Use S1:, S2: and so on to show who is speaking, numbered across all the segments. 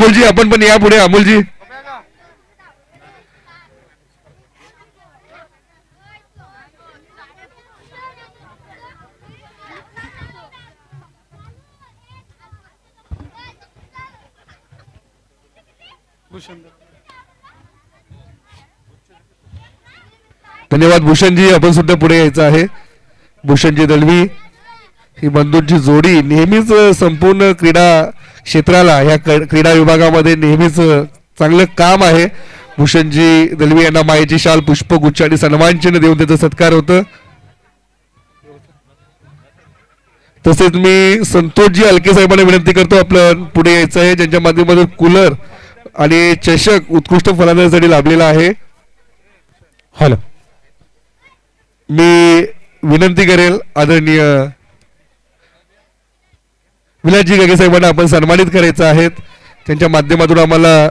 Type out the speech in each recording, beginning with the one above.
S1: अमोलजी आपण पण या पुढे. अमोलजी धन्यवाद. भूषणजी आपण सुद्धा पुढे यायचं आहे. भूषणजी दळवी ही बंधूंची जोडी नेहमीच संपूर्ण क्रीडा क्षेत्राला या क्रीडा विभागामध्ये नेहमीच चांगलं काम आहे. भूषणजी दळवी यांना मायेची शाल पुष्पगुच्छ आणि सन्मानचिन्ह देऊन त्याचा सत्कार होतं. तसेच मी संतोषजी अलके साहेबांना विनंती करतो आपलं पुढे यायचं आहे, ज्यांच्या माध्यमातून कूलर आणि चषक उत्कृष्ट फलंदाजीसाठी लाभलेला आहे. हॅलो, मी विनंती करेल आदरणीय विलासजी गगे साहेबांना आपण सन्मानित करायचं आहे. त्यांच्या माध्यमातून आम्हाला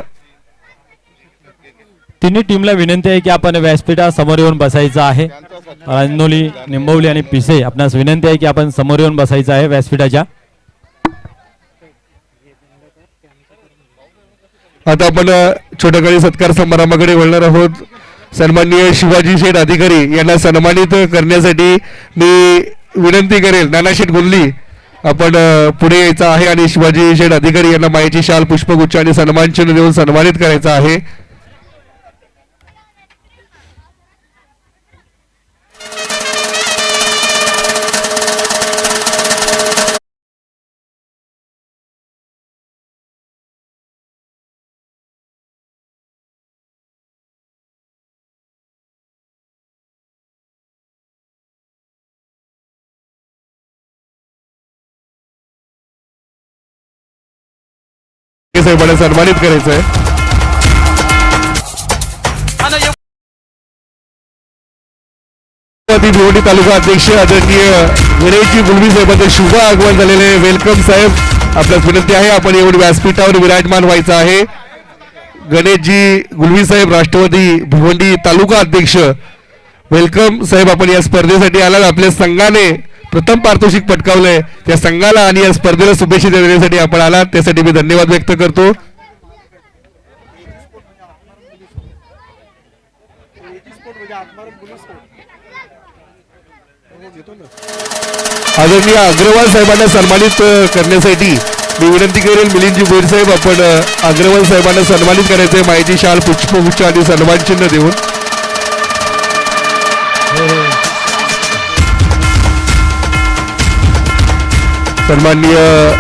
S2: तिन्ही टीमला विनंती आहे की आपण व्यासपीठा समोर येऊन बसायचं आहे. रांजनोली, निंबवली आणि पिसे आपणास विनंती आहे की आपण समोर येऊन बसायचं आहे व्यासपीठाच्या.
S1: आता आपण छोटकाळी सत्कार समारंभाकडे वळणार आहोत. सन्माननीय शिवाजी शेठ अधिकारी यांना सन्मानित करण्यासाठी मी विनंती करेल नानाशेठ गुल्ली आपण पुढे यायचं आहे आणि शिवाजी शेठ अधिकारी यांना मायेची शाल पुष्पगुच्छ आणि सन्मानचिन्ह देऊन सन्मानित करायचं आहे. साहेबांना सन्मानित करायचं आहे. भिवंडी तालुका अध्यक्ष आदरणीय गणेशजी गुलवी साहेबांचे शुभ आगमन झालेले. वेलकम साहेब, आपल्यास विनंती आहे आपण एवढी व्यासपीठावर विराजमान व्हायचं आहे. गणेशजी गुलवी साहेब राष्ट्रवादी भिवंडी तालुका अध्यक्ष, वेलकम साहेब. आपण या स्पर्धेसाठी आलात, आपल्या संघाने प्रथम पारितोषिक पटकावलंय, त्या संघाला आणि या स्पर्धेला शुभेच्छा देण्यासाठी आपण आलात, त्यासाठी मी धन्यवाद व्यक्त करतो. आदरणीय अग्रवाल साहेबांना सन्मानित करण्यासाठी मी विनंती करेल मिलिंदजी भोईर साहेब आपण अग्रवाल साहेबांना सन्मानित करायचंय मायेची शाल पुष्पगुच्छ आणि सन्मान चिन्ह देऊन. सन्माननीय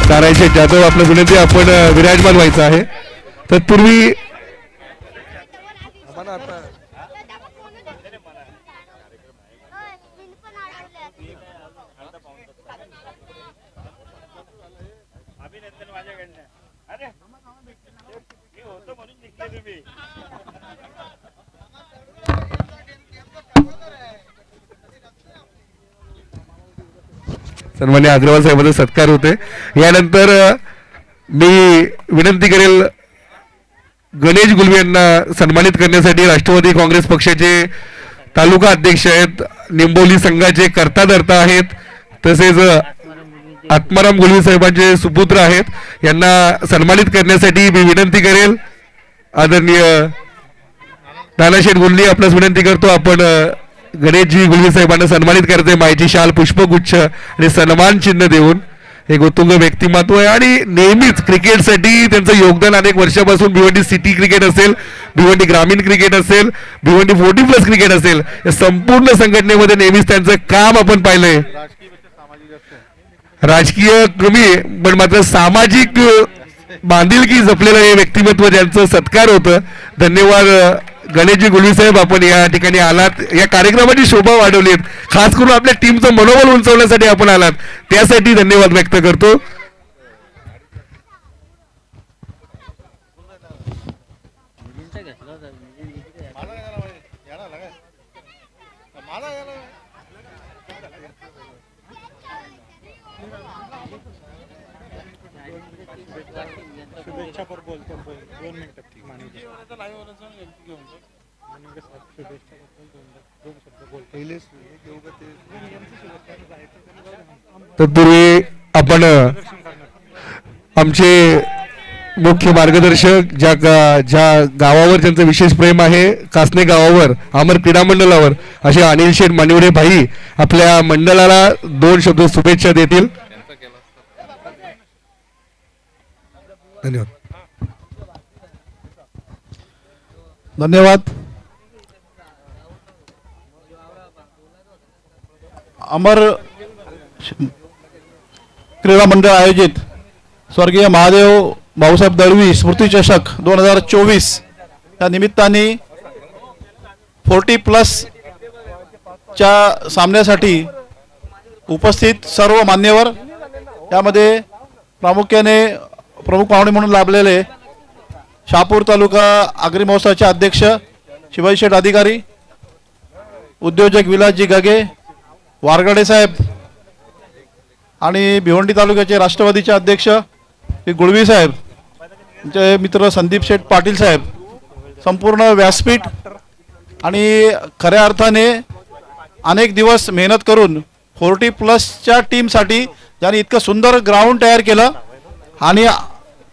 S1: नारायण शेठ जाधव आपलं विनंती आपण विराजमान व्हायचं आहे. तत्पूर्वी सन्मान्य अग्रवाल साहेबांचा सत्कार होते. यानंतर मी विनंती करेल गणेश गुलवे यांना सन्मानित करण्यासाठी राष्ट्रवादी काँग्रेस पक्षाचे तालुका अध्यक्ष आहेत, निंबोली संघाचे कर्ता धर्ता आहेत, तसेच आत्माराम गुलवे साहेबांचे सुपुत्र आहेत. यांना सन्मानित करण्यासाठी मी विनंती करेल आदरणीय नानाशेठ गुल्ली आपल्यास विनंती करतो आपण गणेशजी गुलवे साहेबांना सन्मानित करायचे मायेची शाल पुष्पगुच्छ आणि सन्मान चिन्ह देऊन. एक उत्तुंग व्यक्तिमत्व आहे आणि नेहमीच क्रिकेटसाठी त्यांचं योगदान अनेक वर्षापासून भिवंडी सिटी क्रिकेट असेल, भिवंडी ग्रामीण क्रिकेट असेल, भिवंडी 40+ क्रिकेट असेल, या संपूर्ण संघटनेमध्ये नेहमीच त्यांचं काम आपण पाहिलंय. राजकीय कमी पण मात्र सामाजिक बांधिलकी जपलेलं हे व्यक्तिमत्व ज्यांचं सत्कार होतं. धन्यवाद गणेशजी गुलवी साहेब, आपण या ठिकाणी आलात, या कार्यक्रमाची शोभा वाढवली, खास करून आपल्या टीमचं मनोबल उंचवण्यासाठी आपण आलात, त्यासाठी धन्यवाद व्यक्त करतो. तत्पूर्वी आपण आमचे मुख्य मार्गदर्शक ज्या गावावर ज्यांचं विशेष प्रेम आहे, कासने गावावर, अमर क्रीडा मंडळावर, असे अनिल शेठ मानिवडे भाई आपल्या मंडळाला 2 शब्द शुभेच्छा देतील. धन्यवाद.
S3: धन्यवाद. अमर क्रीडा मंडळ आयोजित स्वर्गीय महादेव भाऊसाहेब दळवी स्मृती चषक 2024 या निमित्ताने 40+ च्या सामन्यासाठी उपस्थित सर्व मान्यवर, यामध्ये प्रामुख्याने प्रमुख पाहुणे म्हणून लाभलेले शहापूर तालुका आगरी महोत्सवाचे अध्यक्ष शिवाजी शेठ अधिकारी, उद्योजक विलासजी गगे, वारगडे साहेब आणि भिवंडी तालुक्याचे राष्ट्रवादीचे अध्यक्ष श्री गुळवी साहेब, त्यांचे मित्र संदीप शेठ पाटील साहेब, संपूर्ण व्यासपीठ आणि खऱ्या अर्थाने अनेक दिवस मेहनत करून 40+ टीमसाठी ज्यांनी इतकं सुंदर ग्राउंड तयार केलं आणि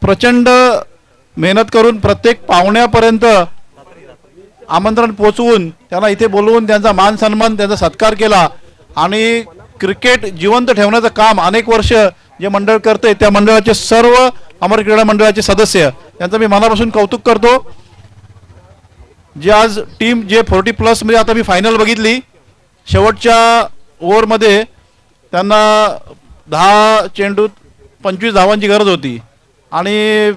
S3: प्रचंड मेहनत करून प्रत्येक पाहुण्यापर्यंत आमंत्रण पोचवून त्यांना इथे बोलवून त्यांचा मान सन्मान, त्यांचा सत्कार केला आणि क्रिकेट जिवंत ठेवण्याचं काम अनेक वर्ष जे मंडळ करते त्या मंडळाचे सर्व अमर क्रीडा मंडळाचे सदस्य यांचं मी मनापासून कौतुक करतो. जे आज टीम जे 40+ म्हणजे आता मी फायनल बघितली, शेवटच्या ओव्हरमध्ये त्यांना 10 चेंडूत 25 धावांची गरज होती आणि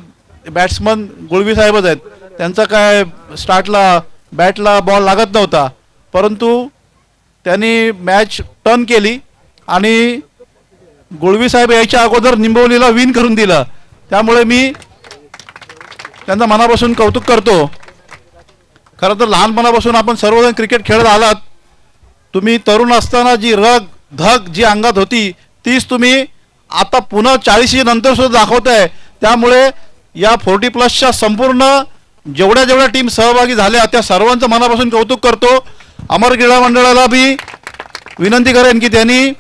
S3: बॅट्समन गुळवी साहेबच आहेत, त्यांचा काय स्टार्टला बॅटला बॉल लागत नव्हता, परंतु त्यांनी मॅच टर्न केली आणि गुळवी साहेब यायच्या अगोदर निंबवलीला विन करून दिलं. त्यामुळे मी त्यांचं मनापासून कौतुक करतो. खरं तर लहानपणापासून आपण सर्वजण क्रिकेट खेळत आलात, तुम्ही तरुण असताना जी रग धग जी अंगात होती तीच तुम्ही आता पुन्हा 40 नंतर सुद्धा दाखवताय. त्यामुळे या 40+ संपूर्ण जेवढ्या टीम सहभागी झाल्या त्या सर्वांचं मनापासून कौतुक करतो. अमर क्रीडा मंडळाला मी विनंती करेन की त्यांनी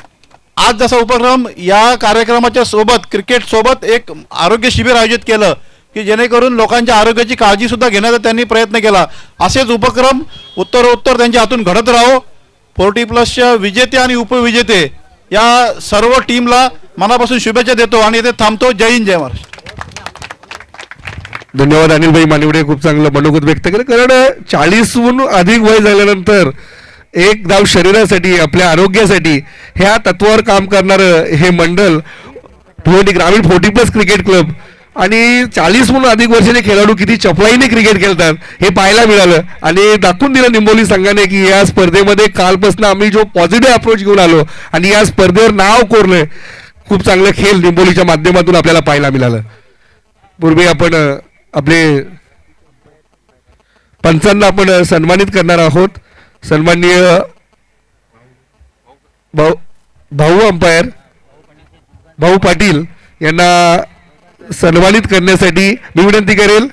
S3: आज जसा उपक्रम या कार्यक्रमाच्या सोबत क्रिकेट सोबत एक आरोग्य शिबिर आयोजित केलं की जेणेकरून लोकांच्या आरोग्याची काळजी सुद्धा घेण्याचा त्यांनी प्रयत्न केला. असेच उपक्रम उत्तरोत्तर त्यांच्या हातून घडत राहो. 40+ विजेते आणि उपविजेते या सर्व टीमला मनापासून शुभेच्छा देतो आणि इथे थांबतो. जय हिंद, जय महाराष्ट्र.
S1: धन्यवाद अनिलभाई मानिवडे, खूप चांगलं मनोगत व्यक्त केलं. कारण 40हून अधिक वय झाल्यानंतर एक धाव शरीरासाठी, आपल्या आरोग्यासाठी ह्या तत्वावर काम करणारं हे मंडळ भिवंडी ग्रामीण 40+ क्रिकेट क्लब आणि 40हून अधिक वर्षाचे खेळाडू किती चपळाईने क्रिकेट खेळतात हे पाहायला मिळालं आणि दाखवून दिलं निंबोली संघाने की या स्पर्धेमध्ये कालपासून आम्ही जो पॉझिटिव्ह अप्रोच घेऊन आलो आणि या स्पर्धेवर नाव कोरलंय. खूप चांगलं खेळ निंबोलीच्या माध्यमातून आपल्याला पाहायला मिळालं. पूर्वी आपण आपले पंचांना आपण सन्मानित करणार आहोत. सन्माननीय भाऊ अंपायर भाऊ पाटील यांना सन्मानित करण्यासाठी मी विनंती करेल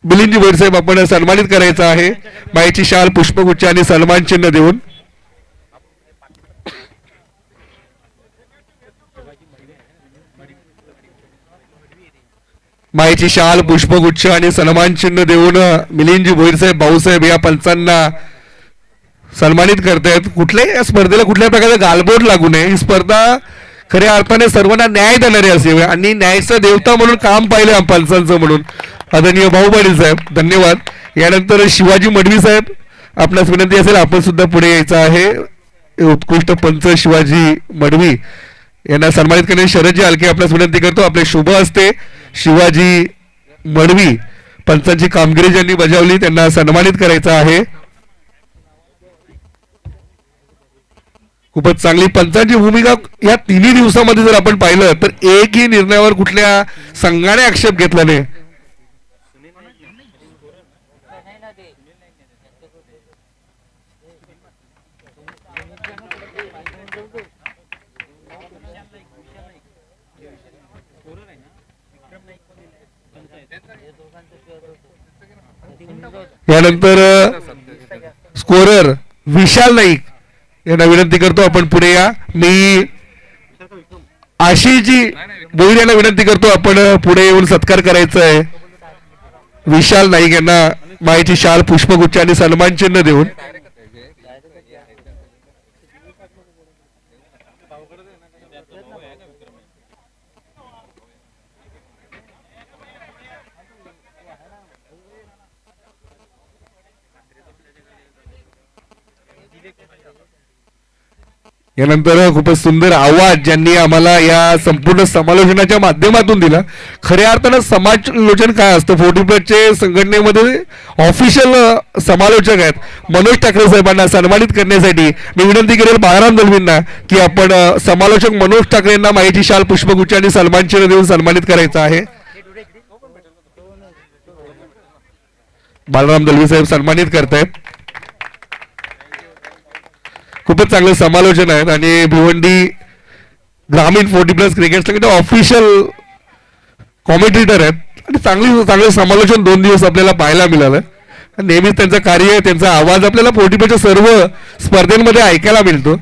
S1: मिलिंदजी भोईर साहेब आपण सन्मानित करायचं आहे. मायेची शाल, पुष्पगुच्छ आणि सन्मान चिन्ह देऊन. मायेची शाल, पुष्पगुच्छ आणि सन्मान चिन्ह देऊन मिलिंदजी भोईर साहेब, भाऊसाहेब या पंचांना सन्मानित करतायत. कुठल्याही या स्पर्धेला कुठल्या प्रकारचा गालबोट लागू नये. ही स्पर्धा खऱ्या अर्थाने सर्वांना न्याय देणारी असेल आणि न्यायाचा देवता म्हणून काम पाहिलं पंचांचं म्हणून आदरणीय भाऊ पाटील साहेब धन्यवाद. यानंतर शिवाजी मडवी साहेब, आपणास विनंती असेल आपण सुद्धा पुढे यायचं आहे. उत्कृष्ट पंच शिवाजी मडवी यांना सन्मानित करण्याची शरदजी आलके आपल्यास विनंती करतो. आपले शुभ हस्ते शिवाजी मडवी पंचांची कामगिरी ज्यांनी बजावली त्यांना सन्मानित करायचं आहे. खूपच चांगली पंचांची भूमिका या 3 दिवसामध्ये जर आपण पाहिलं तर एकही निर्णयावर कुठल्या संघाने आक्षेप घेतला नाही. यानंतर स्कोरर विशाल नाईक यांना विनंती करतो आपण पुढे या. मी आशिषजी भोईर यांना विनंती करतो आपण पुढे येऊन सत्कार करायचा आहे. विशाल नाईक यांना मायेची शाल, पुष्पगुच्छ आणि सन्मान चिन्ह देऊन. यानंतर खूपच सुंदर आवाज ज्यांनी आम्हाला या संपूर्ण समालोचनाच्या माध्यमातून दिला. खऱ्या अर्थानं समालोचन काय असतं, 40+ संघटनेमध्ये ऑफिशियल समालोचक आहेत मनोज ठाकरे साहेबांना सन्मानित करण्यासाठी मी विनंती करेल बाळाराम दलवींना की आपण समालोचक मनोज ठाकरे यांना मायेची शाल, पुष्पगुच्छ आणि सन्मान चिन्ह देऊन सन्मानित करायचं आहे. बाळाराम दलवी साहेब सन्मानित करतायत. खूपच चांगलं समालोचन आहे आणि भिवंडी ग्रामीण 40+ क्रिकेट संघटना ऑफिशियल कॉमेंटेटर आहेत आणि चांगलं समालोचन 2 दिवस आपल्याला पाहायला मिळालं. नेहमीच त्यांचं कार्य, त्यांचा आवाज आपल्याला 40+च्या सर्व स्पर्धेमध्ये ऐकायला मिळतो.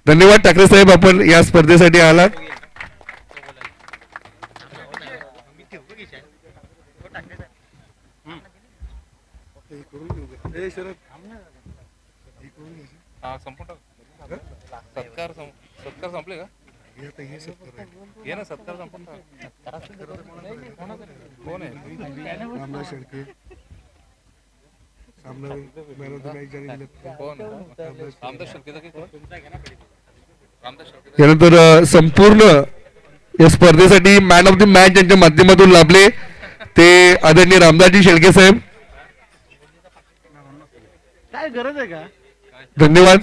S1: धन्यवाद ठाकरे साहेब, आपण या स्पर्धेसाठी आलात.
S4: सत्कार संपले का? ये ना सत्कार संपला. कोण आहे?
S1: रामदास शेळके
S4: कोण? रामदास शेळकेचा की कोण? रामदास शेळके.
S1: यानंतर संपूर्ण या स्पर्धेसाठी मॅन ऑफ द मॅच यांच्या माध्यमातून लाभले ते आदरणीय रामदासजी शेळके साहेब.
S3: काय गरज आहे का?
S1: धन्यवाद.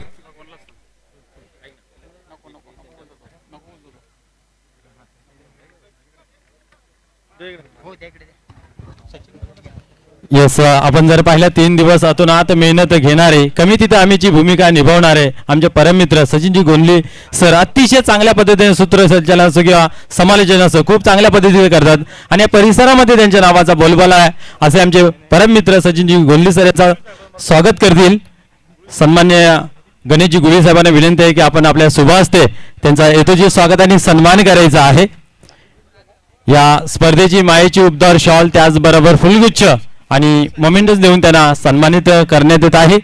S2: येस, आपण जर पाहिलं 3 दिवस अतोनात मेहनत घेणारे, कमी तिथे आम्हीची भूमिका निभावणारे आमचे परममित्र सचिनजी गोंधली सर अतिशय चांगल्या पद्धतीने सूत्रसंचालन असो किंवा समालोचन असो खूप चांगल्या पद्धतीने करतात आणि या परिसरामध्ये त्यांच्या नावाचा बोलबाला आहे. असे आमचे परममित्र सचिनजी गोंधली सर याचं स्वागत करतील. सन्मान्य गणेशजी गुळे साहेबांना विनंती आहे की आपण आपल्या शुभ हस्ते त्यांचा यथोचित स्वागत आणि सन्मान करायचा आहे. या स्पर्धेची मायेची उबदार शॉल त्याचबरोबर फुलगुच्छ आणि मोमेंटस देऊन त्यांना सन्मानित करण्यात येत आहे.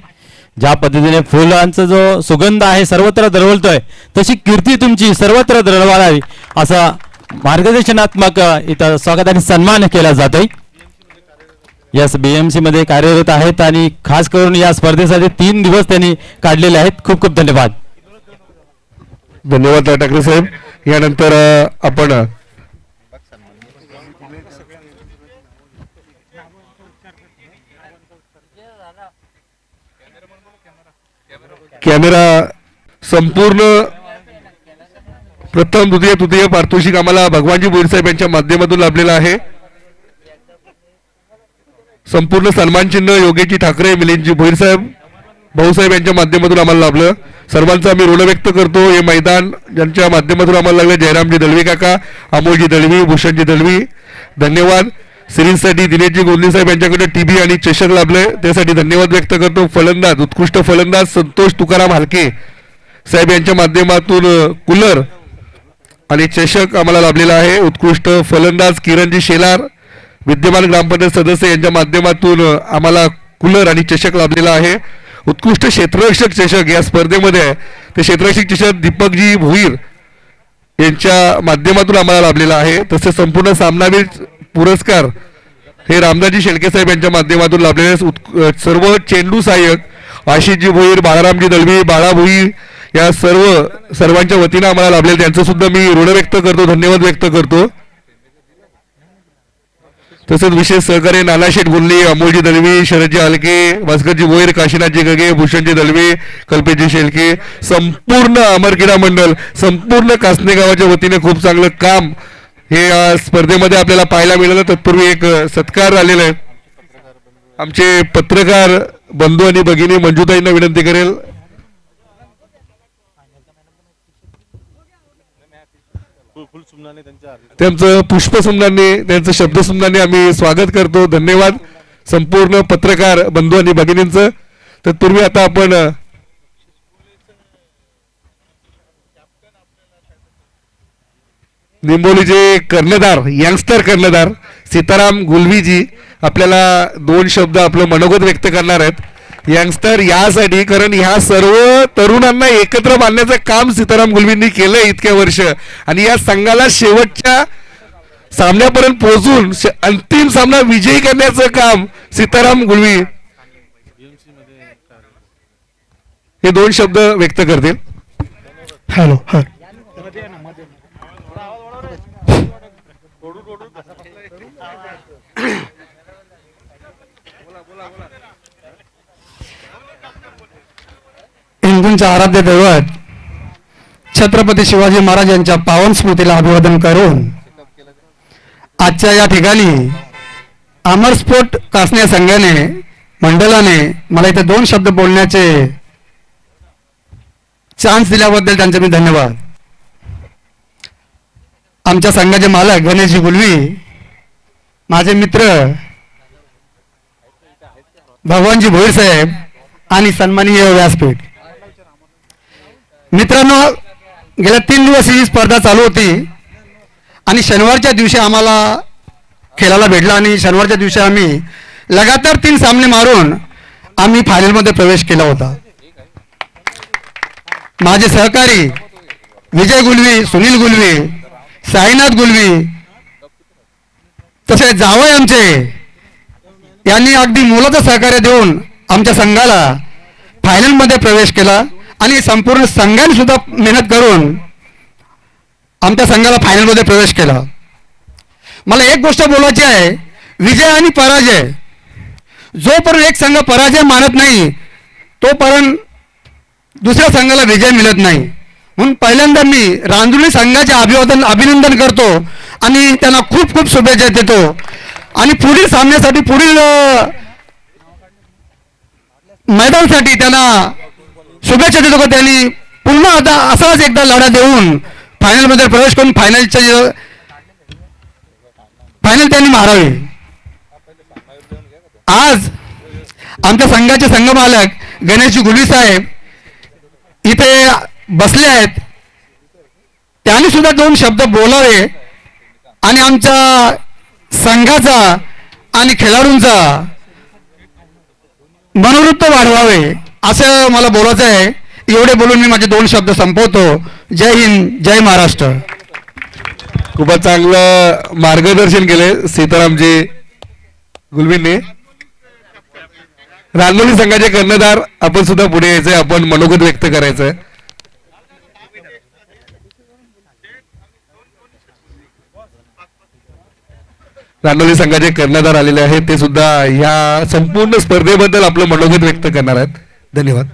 S2: ज्या पद्धतीने फुलांचा जो सुगंध आहे सर्वत्र दरवळतोय तशी कीर्ती तुमची सर्वत्र दरवळावी असा मार्गदर्शनात्मक इथं स्वागत आणि सन्मान केला जातोय. यस, BMC मध्ये कार्यरत आहेत आणि खास करून या स्पर्धेसाठी 3 दिवस त्यांनी काढलेले आहेत. खूप खूप धन्यवाद.
S1: धन्यवाद ठाकरे साहेब. यानंतर आपण कॅमेरा संपूर्ण प्रथम द्वितीय पारितोषिक आम्हाला भगवानजी भोईर साहेब यांच्या माध्यमातून लाभलेला आहे. संपूर्ण सन्मान चिन्ह योगेशजी ठाकरे, मिलिंदजी भोईर साहेब, भाऊसाहेब यांच्या माध्यमातून आम्हाला लाभलं. सर्वांचा आम्ही ऋण व्यक्त करतो. हे मैदान ज्यांच्या माध्यमातून आम्हाला लागलं जयरामजी दळवी काका, अमोलजी दळवी, भूषणजी दळवी, धन्यवाद. सिरीजसाठी दिनेशजी गोंधली साहेब यांच्याकडे TB आणि चषक लाभले त्यासाठी धन्यवाद व्यक्त करतो. फलंदाज, उत्कृष्ट फलंदाज संतोष तुकाराम हालके साहेब यांच्या माध्यमातून कूलर आणि चषक आम्हाला लाभलेला आहे. उत्कृष्ट फलंदाज किरणजी शेलार, विद्यमान ग्रामपंचायत सदस्य यांच्या माध्यमातून आम्हाला कूलर आणि चषक लाभलेला आहे. उत्कृष्ट क्षेत्ररक्षक चषक या स्पर्धेमध्ये आहे ते क्षेत्ररक्षक चषक दीपकजी भोईर यांच्या माध्यमातून आम्हाला लाभलेला आहे. तसेच संपूर्ण सामनावीर पुरस्कार हे रामदासजी शेळके साहेब यांच्या माध्यमातून लाभलेले. सर्व चेंडू सहाय्यक आशिषजी भोईर, बाळारामजी दळवी, बाळा भोईर या सर्वांच्या वतीनं आम्हाला लाभलेले त्यांचं सुद्धा मी ऋण व्यक्त करतो, धन्यवाद व्यक्त करतो. तसेच विशेष सहकार्य नानाशेठ गुल्ली, अमोलजी दळवी, शरदजी हलके, भास्करजी भोईर, काशीनाथजी गगे, भूषणजी दळवी, कल्पेशजी शेळके, संपूर्ण अमर क्रीडा मंडळ, संपूर्ण कासने गावाच्या वतीने खूप चांगलं काम हे स्पर्धेमध्ये आपल्याला पाहायला मिळालं. तत्पूर्वी एक सत्कार झालेला आहे. आमचे पत्रकार बंधू आणि भगिनी मंजूताईंना विनंती करेल. त्यांचं पुष्पसुमनाने, त्यांचं शब्दसुमनाने आम्ही स्वागत करतो. धन्यवाद संपूर्ण पत्रकार बंधू आणि भगिनींचं. तत्पूर्वी आता आपण निंबोलीचे कर्णधार, यंगस्टर कर्णधार सीताराम गुलवीजी आपल्याला 2 शब्द आपलं मनोगत व्यक्त करणार आहेत. यंगस्टर यासाठी, कारण ह्या सर्व तरुणांना एकत्र बांधण्याचं काम सीताराम गुलवींनी केलंय इतक्या वर्ष, आणि या संघाला शेवटच्या सामन्यापर्यंत पोहोचून अंतिम सामना विजयी करण्याचं काम सीताराम गुलवी हे 2 शब्द व्यक्त करतील.
S5: हॅलो. हिंदूंचा आराध्य दैवत छत्रपती शिवाजी महाराज यांच्या पावन स्मृतीला अभिवादन करून आजच्या या ठिकाणी अमरस्फोट कासने संघाने मंडळाने मला इथे 2 शब्द बोलण्याचे चान्स दिल्याबद्दल त्यांचे मी धन्यवाद. आमच्या संघाचे मालक गणेशजी गुलवी, माझे मित्र भगवानजी भोईर साहेब आणि सन्माननीय व्यासपीठ. मित्रांनो, गेल्या 3 दिवस ही स्पर्धा चालू होती आणि शनिवारच्या दिवशी आम्हाला खेळायला भेटला आणि शनिवारच्या दिवशी आम्ही लगातार 3 सामने मारून आम्ही फायनलमध्ये प्रवेश केला होता. माझे सहकारी विजय गुलवी, सुनील गुलवी, साईनाथ गुलवी, तसे जावई आमचे यांनी अगदी मोलाचं सहकार्य देऊन आमच्या संघाला फायनलमध्ये प्रवेश केला आणि संपूर्ण संघाने सुद्धा मेहनत करून आमच्या संघाला फायनलमध्ये प्रवेश केला. मला एक गोष्ट बोलायची आहे, विजय आणि पराजय, जोपर्यंत एक संघ पराजय मानत नाही तोपर्यंत दुसऱ्या संघाला विजय मिळत नाही. म्हणून पहिल्यांदा मी रांजुरी संघाचे अभिनंदन करतो आणि त्यांना खूप खूप शुभेच्छा देतो आणि पुढील सामन्यासाठी, पुढील मैदानासाठी त्यांना शुभेच्छा देतो की त्यांनी पुन्हा आता असाच एकदा लढा देऊन फायनलमध्ये प्रवेश करून फायनल त्यांनी मारावे. आज आमच्या संघाचे संघमालक गणेशजी गुलवी साहेब इथे बसले आहेत, त्यांनी सुद्धा 2 शब्द बोलावे आणि आमच्या संघाचा आणि खेळाडूंचा मनोवृत्त वाढवावे असं मला बोलायचं आहे. एवढे बोलून मी माझे 2 शब्द संपवतो. जय हिंद, जय महाराष्ट्र.
S1: खूपच चांगलं मार्गदर्शन केले सीतारामजी गुलवींनी. रांजोली संघाचे कर्णधार आपण सुद्धा पुढे यायचंय, आपण मनोगत व्यक्त करायचंय. रांजोली संघाचे कर्णधार आलेले आहेत, ते सुद्धा या संपूर्ण स्पर्धेबद्दल आपलं मनोगत व्यक्त करणार आहेत. धन्यवाद.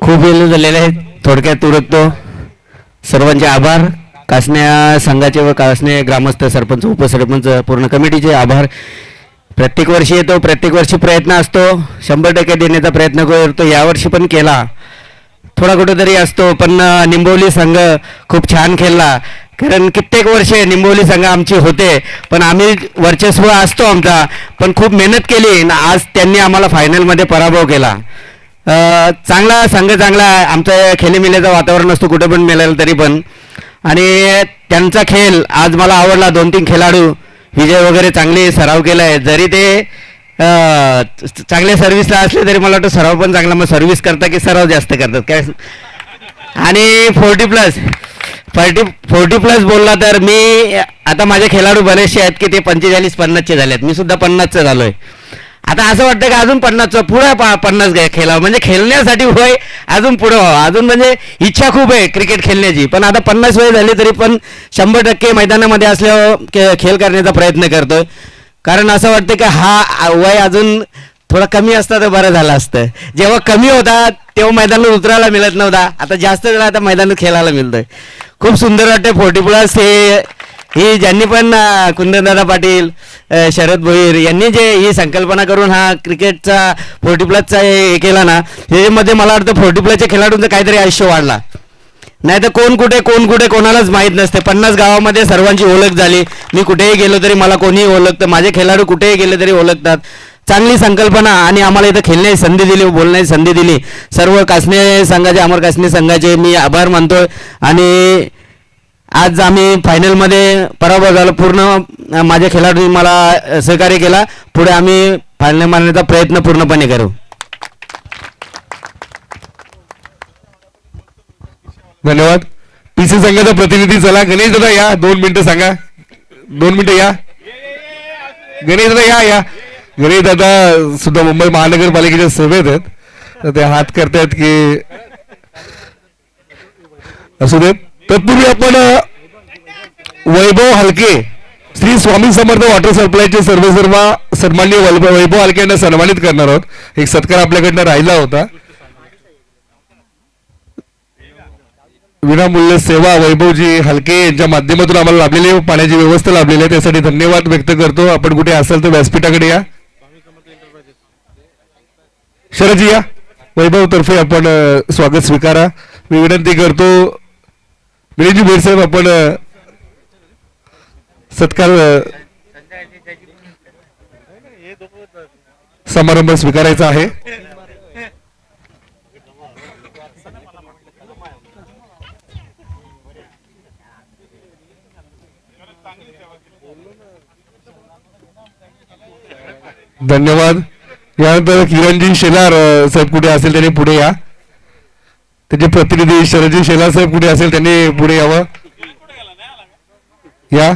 S6: खूप वेळ झालेले आहेत, थोडक्यात उरकतो. सर्वांचे आभार, कासन्या संघाचे व कासने ग्रामस्थ, सरपंच, उपसरपंच, पूर्ण कमिटीचे आभार. प्रत्येक वर्षी येतो, प्रत्येक वर्षी प्रयत्न असतो, 100% देण्याचा प्रयत्न करतो. यावर्षी पण केला, थोडा कुठेतरी असतो, पण निंबोली संघ खूप छान खेळला. कारण कित्येक वर्षे निंबोली संघ आमची होते, पण आम्ही वर्चस्व असतो आमचा, पण खूप मेहनत केली. आज त्यांनी आम्हाला फायनलमध्ये पराभव केला. चांगला संघ, चांगला आमचं खेळीमेळीचं वातावरण असतो कुठे पण मिळेल तरी पण. आणि त्यांचा खेळ आज मला आवडला. 2-3 खेळाडू विजय वगैरे चांगले सराव केला आहे. जरी ते चांगल्या सर्व्हिसला असले तरी मला वाटतं सराव पण चांगला, मग सर्व्हिस करता की सराव जास्त करतात काय. आणि 40 प्लस बोलला तर मी आता माझे खेळाडू बरेचसे आहेत की ते 45-50चे झाले आहेत. मी सुद्धा 50चं झालो आहे. आता असं वाटतं की अजून 50चं पुढे 50 खेळावं, म्हणजे खेळण्यासाठी वय अजून पुढे व्हावं. अजून म्हणजे इच्छा खूप आहे क्रिकेट खेळण्याची, पण आता 50 वय झाली तरी पण 100% मैदानामध्ये असल्यावर खेळ करण्याचा प्रयत्न करतोय. कारण असं वाटतं की हा वय अजून थोडा कमी असता तर बरं झालं असतं. जेव्हा कमी होता तेव्हा मैदानात उतरायला मिळत नव्हता, आता जास्त वेळा आता मैदानात खेळायला मिळतंय. खूप सुंदर वाटते. 40 प्लस ही ज्यांनी पण कुंदनदादा पाटील, शरद भोईर यांनी जे ही संकल्पना करून हा क्रिकेटचा 40 प्लसचा हे केला ना, ह्याच्यामध्ये मला वाटतं 40 प्लसच्या खेळाडूंचं काहीतरी आयुष्य वाढला. नाही तर कोण कुठे कोणालाच माहीत नसते. 50 गावामध्ये सर्वांची ओळख झाली. मी कुठेही गेलो तरी मला कोणीही ओळखतं, माझे खेळाडू कुठेही गेले तरी ओळखतात. चांगली संकल्पना आणि आम्हाला इथं खेळण्याची संधी दिली, बोलण्याची संधी दिली. सर्व कासने संघाचे, अमर कासने संघाचे मी आभार मानतोय. आणि आज आम्ही फायनलमध्ये पराभव झालो. पूर्ण माझ्या खेळाडूंनी मला सहकार्य केला. पुढे आम्ही फायनल मारण्याचा प्रयत्न पूर्णपणे करू.
S1: धन्यवाद. पीसी संघाचा प्रतिनिधी चला. गणेश दादा या, 2 मिनिटं सांगा. 2 मिनिटं या. गणेश दादा या. गणेश दादा सुद्धा मुंबई महानगरपालिकेच्या सेवेत आहेत, तर ते हात करतायत की असू देत. तत्पूर्वी आपण वैभव हलके, श्री स्वामी समर्थ वॉटर सप्लायचे सर्वेसर्वा सन्माननीय वैभव हलके यांना सन्मानित करणार आहोत. एक सत्कार आपल्याकडनं राहिला होता. विनामूल्य सेवा वैभवजी हलके यांच्या माध्यमातून आम्हाला लाभलेली पाण्याची व्यवस्था लाभलेली आहे, त्यासाठी धन्यवाद व्यक्त करतो. आपण कुठे असाल तर व्यासपीठाकडे या. शरदजी या. वैभव तर्फे आपण स्वागत स्वीकारा. मी विनंती करतो मिलिंदजी भोईर साहेब, आपण सत्कार समारंभ स्वीकारायचा आहे. धन्यवाद. यानंतर किरणजी शेलार साहेब कुठे असेल त्यांनी पुढे या. त्याचे प्रतिनिधी शरदजी शेलार साहेब कुठे असेल त्यांनी पुढे यावं. या.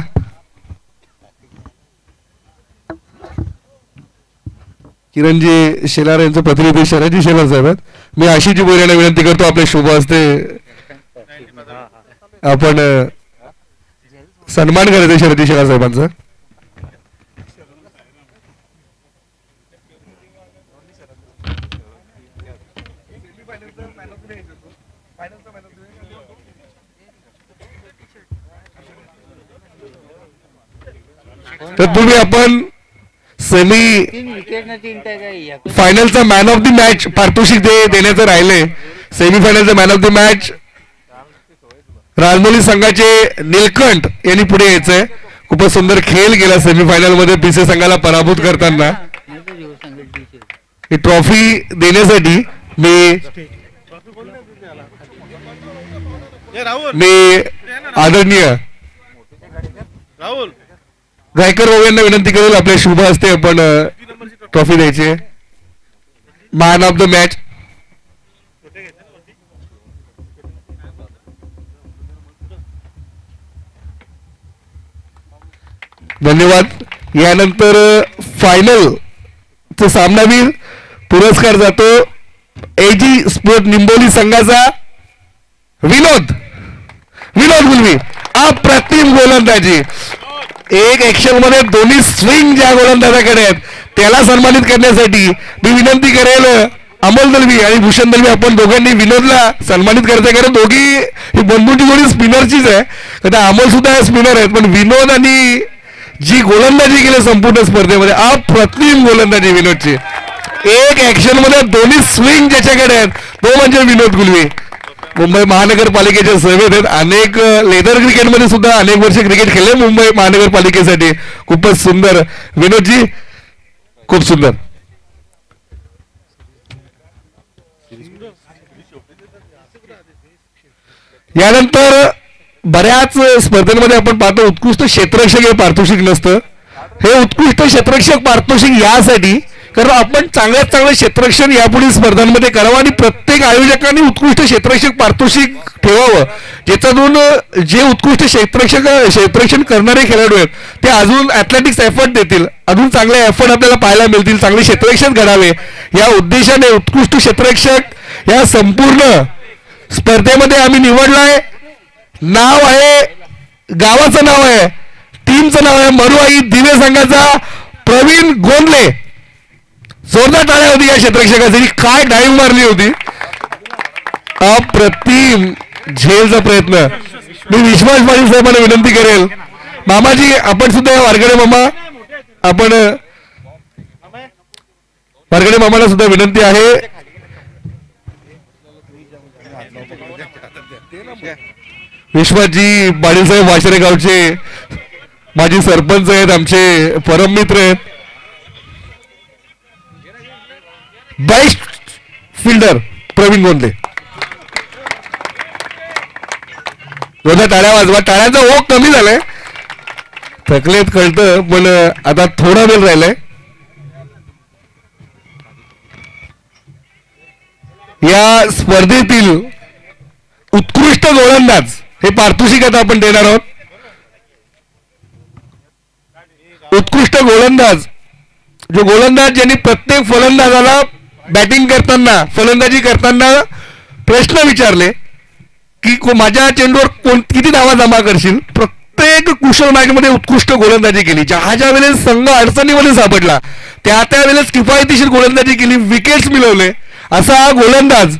S1: किरणजी शेलार यांचे प्रतिनिधी शरदजी शेलार साहेब आहेत. मी आशिषजी भोईर यांना विनंती करतो आपले शुभ हस्ते आपण सन्मान करायचं शरदजी शेलार साहेबांचा. तर तुम्ही आपण सेमी फायनलचा मॅन ऑफ द मॅच पारितोषिक देण्याचं राहिले. सेमीफायनलचा man of the match Rajamouli संघाचे नीलकंठ यांनी पुढे यायचंय. खूपच सुंदर खेळ केला सेमीफायनल मध्ये पीसी संघाला पराभूत करताना. ही ट्रॉफी देण्यासाठी मी आदरणीय गायकर भाऊ यांना विनंती करेल आपल्या शुभ हस्ते आपण ट्रॉफी द्यायची. मॅन ऑफ द मॅच धन्यवाद. यानंतर फायनल चे सामनावीर पुरस्कार जातो एजी स्पोर्ट निंबोली संघाचा विनोद गुलवी. अप्रतिम गोलंदाजी. एक ऍक्शन मध्ये दोन्ही स्विंग ज्या गोलंदाजाकडे आहेत त्याला सन्मानित करण्यासाठी मी विनंती करेल अमोल दलवी आणि भूषण दलवी, आपण दोघांनी विनोदला सन्मानित करायचं. कारण दोघी ही बंधूंची जोडी स्पिनरचीच आहे. आता अमोल सुद्धा स्पिनर आहेत, पण विनोद आणि जी गोलंदाजी केली संपूर्ण स्पर्धेमध्ये अप्रतिम गोलंदाजी विनोदची. एक ऍक्शन मध्ये दोन्ही स्विंग ज्याच्याकडे आहेत तो म्हणजे विनोद गुलवी. मुंबई महानगरपालिकेच्या सेवेत आहेत. अनेक लेदर क्रिकेटमध्ये सुद्धा अनेक वर्ष क्रिकेट खेळले मुंबई महानगरपालिकेसाठी. खूपच सुंदर विनोदजी, खूप सुंदर. यानंतर बऱ्याच स्पर्धेमध्ये आपण पाहतो उत्कृष्ट क्षेत्ररक्षक हे पारितोषिक नसतं. हे उत्कृष्ट क्षेत्ररक्षक पारितोषिक यासाठी कारण आपण चांगल्यात चांगलं क्षेत्ररक्षण यापुढील स्पर्धांमध्ये करावं आणि प्रत्येक आयोजकांनी उत्कृष्ट क्षेत्ररक्षक पारितोषिक ठेवावं, ज्याच्यातून जे उत्कृष्ट क्षेत्ररक्षण करणारे खेळाडू आहेत ते अजून ऍथलेटिक्स एफर्ट देतील, अजून चांगले एफर्ट आपल्याला पाहायला मिळतील, चांगले क्षेत्ररक्षण घडावे या उद्देशाने उत्कृष्ट क्षेत्ररक्षक या संपूर्ण स्पर्धेमध्ये आम्ही निवडलाय. नाव आहे, गावाचं नाव आहे, टीमचं नाव आहे मरुआई दिवे संघाचा प्रवीण गोंदले. जोरदार टाळ्या होती या क्षेत्ररक्षकासाठी. काय डाईव्ह मारली होती, अप्रतिम झेलचा प्रयत्न. मी विश्वास पाटील साहेबांना विनंती करेल, मामाजी आपण सुद्धा वारगडे मामा, आपण वारगडे मामाला सुद्धा विनंती आहे. विश्वासजी पाटील साहेब वाशरे गावचे माजी सरपंच आहेत, आमचे परम मित्र आहेत. बेस्ट फिल्डर प्रवीण गोंदे. जोरदार टाळ्या वाजवा. टाळ्यांचा ओघ कमी झालाय, थकलेत कळतं, पण आता थोडा वेळ राहिलाय. या स्पर्धेतील उत्कृष्ट गोलंदाज हे पारितोषिक आता आपण देणार आहोत. उत्कृष्ट गोलंदाज, जो गोलंदाज ज्यांनी प्रत्येक फलंदाजाला बॅटिंग करताना फलंदाजी करताना प्रश्न विचारले की माझ्या चेंडूवर किती धावा जमा करशील. प्रत्येक कुशल मॅचमध्ये उत्कृष्ट गोलंदाजी केली. ज्या वेळेस संघ अडचणीमध्ये सापडला त्या वेळेस किफायतशीर गोलंदाजी केली, विकेट्स मिळवले. असा हा गोलंदाज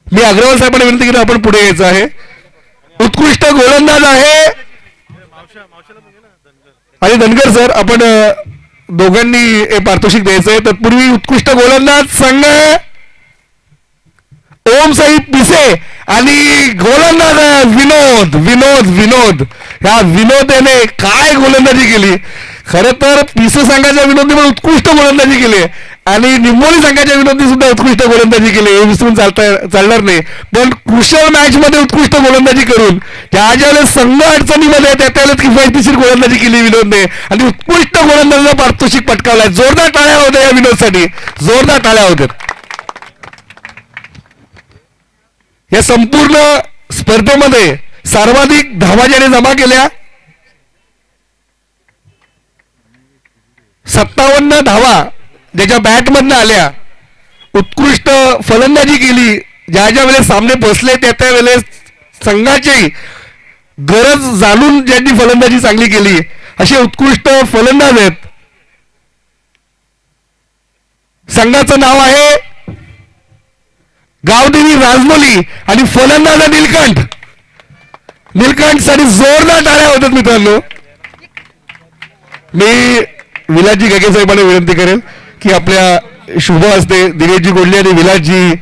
S1: मी अग्रवाल साहेबांना विनंती केली आपण पुढे यायचं आहे. उत्कृष्ट गोलंदाज आहे आणि धनगर सर आपण दोघांनी हे पारितोषिक द्यायचं आहे. तत्पूर्वी उत्कृष्ट गोलंदाज संघ ओम साई पिसे आणि गोलंदाज विनोद विनोद विनोद. ह्या विनोद याने काय गोलंदाजी केली. खरं तर पिसे संघाच्या विनोदने पण उत्कृष्ट गोलंदाजी केली आणि निंबोली संघाच्या विनोदने सुद्धा उत्कृष्ट गोलंदाजी केली, हे विसरून चालणार नाही. पण कुशल मॅच मध्ये उत्कृष्ट गोलंदाजी करून ज्या वेळेस संघ अडचणीमध्ये त्यावेळेस किफायतशीर गोलंदाजी केली विनोदने आणि उत्कृष्ट गोलंदाजीला पारितोषिक पटकावलाय. जोरदार टाळ्या होत्या या विनोदसाठी, जोरदार टाळ्या होत्या. या संपूर्ण स्पर्धेमध्ये सर्वाधिक धावा ज्याने जमा केल्या 57 धावा ज्याच्या बॅटमधनं आल्या. उत्कृष्ट फलंदाजी केली, ज्या वेळेस सामने बसले त्या वेळेस संघाची गरज जाणून ज्यांनी फलंदाजी चांगली केली असे उत्कृष्ट फलंदाज आहेत. संघाचं नाव आहे गावदेवी राजमौली आणि फलंदाज नीलकंठ. नीलकंठ साठी जोरदार टाळ्या होतात मित्रांनो. मी विलासजी गगे साहेबांना विनंती करेल की आपल्या शुभ हस्ते दिनेशजी गोडले आणि विलासजी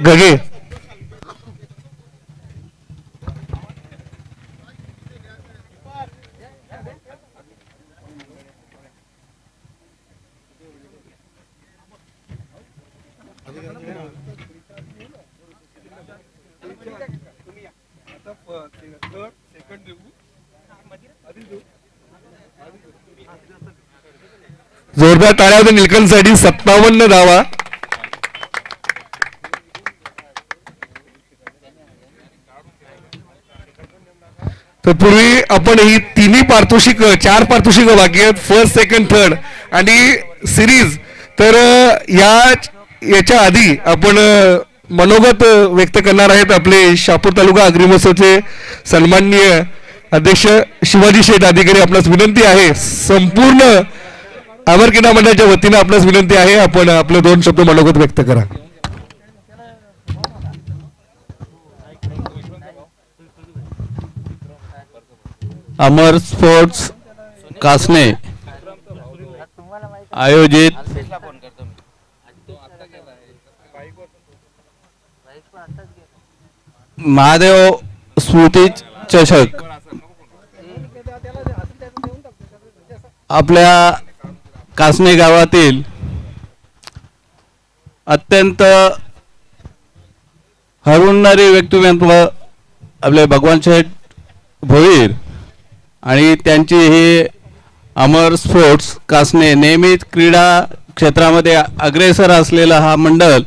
S1: गगे जोरदार टाळ्या होत्या नीलकंठसाठी. 57 धावा. तत्पूर्वी आपण ही तिन्ही पारितोषिक 4 पारितोषिक बाकी आहेत, फर्स्ट सेकंड थर्ड आणि सिरीज. तर याच्या आधी आपण मनोगत व्यक्त करणार आहेत आपले शहापूर तालुका अग्रिमोत्सवचे सन्माननीय अध्यक्ष शिवाजी शेठ अधिकारी. आपणास विनंती आहे, संपूर्ण अमर क्रीडा मंडळाच्या वतीनं आपल्यास विनंती आहे आपण आपले 2 शब्द मनोगत व्यक्त करा.
S7: अमर स्पोर्ट्स कासने आयोजित महादेव स्मृती चषक आपल्या कासने गावातील अत्यंत हरवणारे व्यक्तिमत्व आपले भगवान शेठ भोईर आणि त्यांची ही अमर स्पोर्ट्स कासने नेहमीच क्रीडा क्षेत्रामध्ये अग्रेसर असलेला हा मंडळ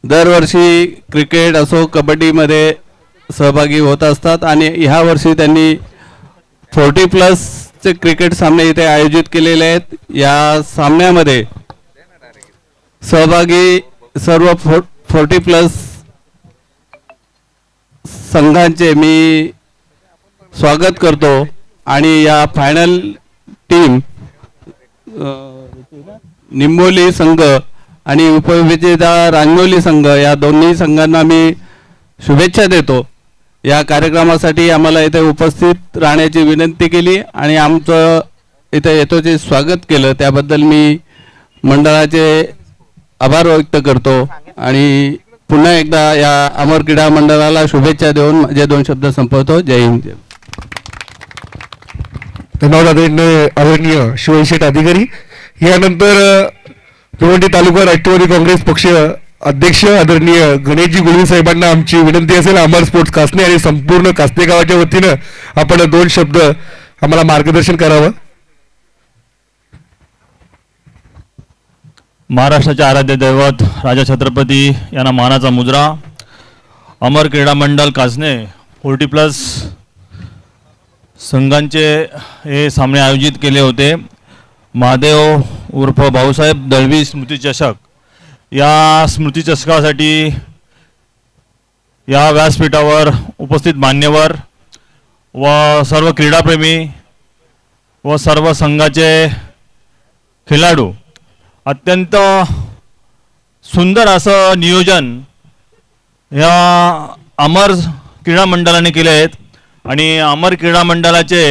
S7: दरवर्षी क्रिकेट असो कबड्डीमध्ये सहभागी होत असतात आणि ह्या वर्षी त्यांनी 40+ क्रिकेट सामने इथे आयोजित केलेले आहेत. या सामन्यामध्ये सहभागी सर्व 40+ संघांचे मी स्वागत करतो आणि या फायनल टीम निंबोली संघ आणि उपविजेता रांगोली संघ या दोन्ही संघांना मी शुभेच्छा देतो. या कार्यक्रमासाठी आम्हाला इथे उपस्थित राहण्याची विनंती केली आणि आमचं इथे येतोचे स्वागत केलं त्याबद्दल मी मंडळाचे आभार व्यक्त करतो आणि पुन्हा एकदा या अमर क्रीडा मंडळाला शुभेच्छा देऊन माझे 2 शब्द संपवतो. जय हिंद.
S1: धन्यवाद आदरणीय शिवशेठ अधिकारी. यानंतर भिवंडी तालुका राष्ट्रवादी काँग्रेस पक्ष अध्यक्ष आदरणीय गणेशजी गुळवी साहेबांना आमची विनंती असेल, अमर स्पोर्ट्स कासने आणि संपूर्ण कासने गावाच्या वतीनं आपण 2 शब्द आम्हाला मार्गदर्शन करावं.
S2: महाराष्ट्राचे आराध्य दैवत राजा छत्रपती यांना मानाचा मुजरा. अमर क्रीडा मंडळ कासने 40+ संघांचे हे सामने आयोजित केले होते. महादेव उर्फ भाऊसाहेब दळवी स्मृती चषक, या स्मृती चषकासाठी या व्यासपीठावर उपस्थित मान्यवर व सर्व क्रीडाप्रेमी व सर्व संघाचे खेळाडू, अत्यंत सुंदर असं नियोजन या अमर क्रीडा मंडळाने केले आहेत. आणि अमर क्रीडा मंडळाचे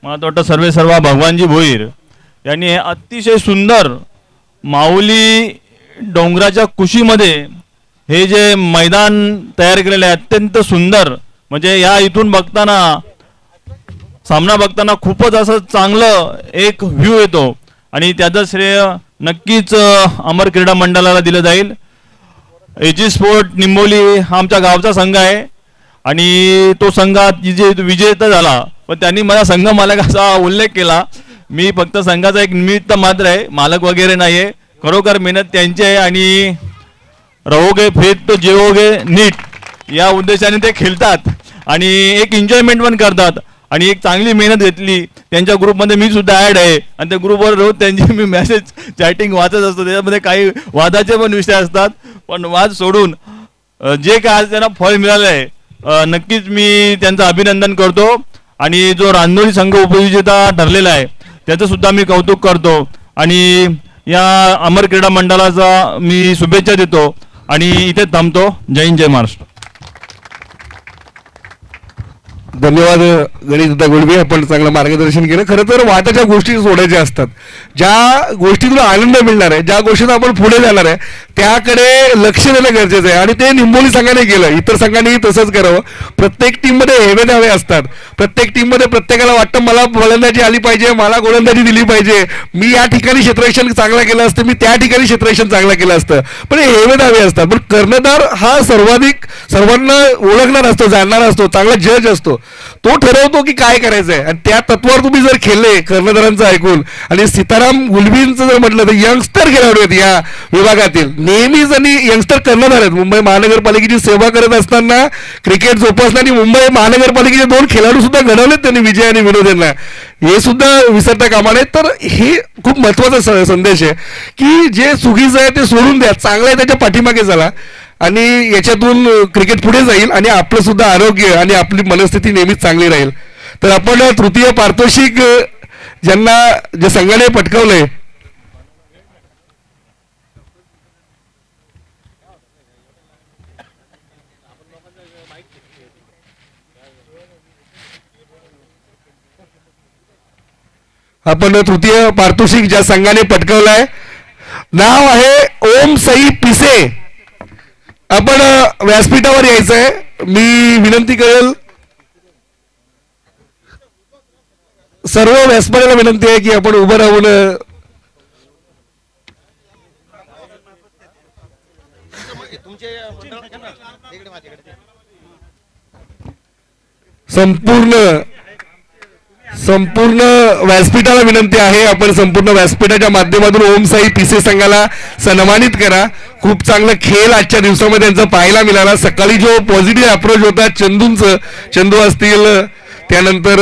S2: मला तर वाटतं सर्वेसर्वा भगवानजी भोईर यांनी अतिशय सुंदर माऊली डोंगराच्या कुशीमध्ये हे जे मैदान तयार केलेलं आहे, अत्यंत सुंदर. म्हणजे या इथून बघताना, सामना बघताना खूपच असं चांगलं एक व्ह्यू येतो आणि त्याचं श्रेय नक्कीच अमर क्रीडा मंडळाला दिलं जाईल. एजी स्पोर्ट निंबोली हा आमच्या गावचा संघ आहे आणि तो संघात विजेता झाला, पण त्यांनी माझा संघ मालकाचा उल्लेख केला. मी फक्त संघाचा एक निमित्त मात्र आहे, मालक वगैरे नाही आहे. खरोखर मेहनत त्यांची आहे आणि रहोगे फिट तो जेवोगे नीट या उद्देशाने ते खेळतात आणि एक एन्जॉयमेंट पण करतात आणि एक चांगली मेहनत घेतली. त्यांच्या ग्रुपमध्ये मी सुद्धा ॲड आहे आणि त्या ग्रुपवर रोज त्यांची मी मेसेज चॅटिंग वाचत असतो. त्याच्यामध्ये काही वादाचे पण विषय असतात, पण वाद सोडून जे काय आज त्यांना फळ मिळालं आहे, नक्कीच मी त्यांचं अभिनंदन करतो. आणि जो रांजोळी संघ उपविजेता ठरलेला आहे त्याचं सुद्धा मी कौतुक करतो आणि या अमर क्रीडा मंडळाचा मी शुभेच्छा देतो आणि इथे थांबतो. जय हिंद, जय महाराष्ट्र.
S1: धन्यवाद गणेशदा गुळवी, आपण चांगलं मार्गदर्शन केलं. खरं तर वाटाच्या गोष्टी सोडायच्या असतात, ज्या गोष्टी तुला आनंद मिळणार आहे, ज्या गोष्टीत आपण पुढे जाणार आहे त्याकडे लक्ष देणं गरजेचं आहे आणि ते निंबोली संघाने केलं. इतर संघानेही तसंच करावं. प्रत्येक टीममध्ये हेवे द्यावे असतात. प्रत्येक टीममध्ये प्रत्येकाला वाटतं मला गोलंदाजी आली पाहिजे, मला गोलंदाजी दिली पाहिजे, मी या ठिकाणी क्षेत्ररक्षण चांगलं केलं असतं, मी त्या ठिकाणी क्षेत्ररक्षण चांगलं केलं असतं, पण हे हेवे द्यावे असतात. पण कर्णधार हा सर्वाधिक सर्वांना ओळखणार असतो, जाणणारा असतो, चांगला जज असतो. तो ठरवतो की काय करायचंय आणि त्या तत्वावर तुम्ही जर खेळले कर्णधारांचं ऐकून. आणि सीताराम गुलबींचं जर म्हटलं तर यंगस्टर खेळाडू आहेत या विभागातील, नेहमीच आणि यंगस्टर कर्णधार आहेत. मुंबई महानगरपालिकेची सेवा करत असताना क्रिकेट जोपासलं आणि मुंबई महानगरपालिकेचे 2 खेळाडू सुद्धा घडवलेत त्यांनी, विजय आणि विनोद यांना. हे सुद्धा विसरता कामा नये. तर हे खूप महत्वाचा संदेश आहे की जे चुकीचं आहे ते सोडून द्या, चांगलं आहे त्याच्या पाठीमागे चला आणि याच्यातून क्रिकेट पुढे जाईल आणि आपलं सुद्धा आरोग्य आणि आपली मनस्थिती नेहमीच चांगली राहील. तर आपण तृतीय पारितोषिक ज्यांना जे संघाने पटकावलंय, आपण तृतीय पारितोषिक ज्या संघाने पटकावलंय, नाव आहे ओम सई पिसे. आपण व्यासपीठावर यायचंय. मी विनंती करेल, सर्व व्यासपीठाला विनंती आहे की आपण उभं राहून संपूर्ण व्यासपीठाला विनंती आहे, आपण संपूर्ण व्यासपीठाच्या माध्यमातून ओम साई पिसे संघाला सन्मानित करा. खूप चांगलं खेळ आजच्या दिवसामध्ये त्यांचा पाहायला मिळाला. सकाळी जो पॉझिटिव्ह अप्रोच होता चंदू असतील, त्यानंतर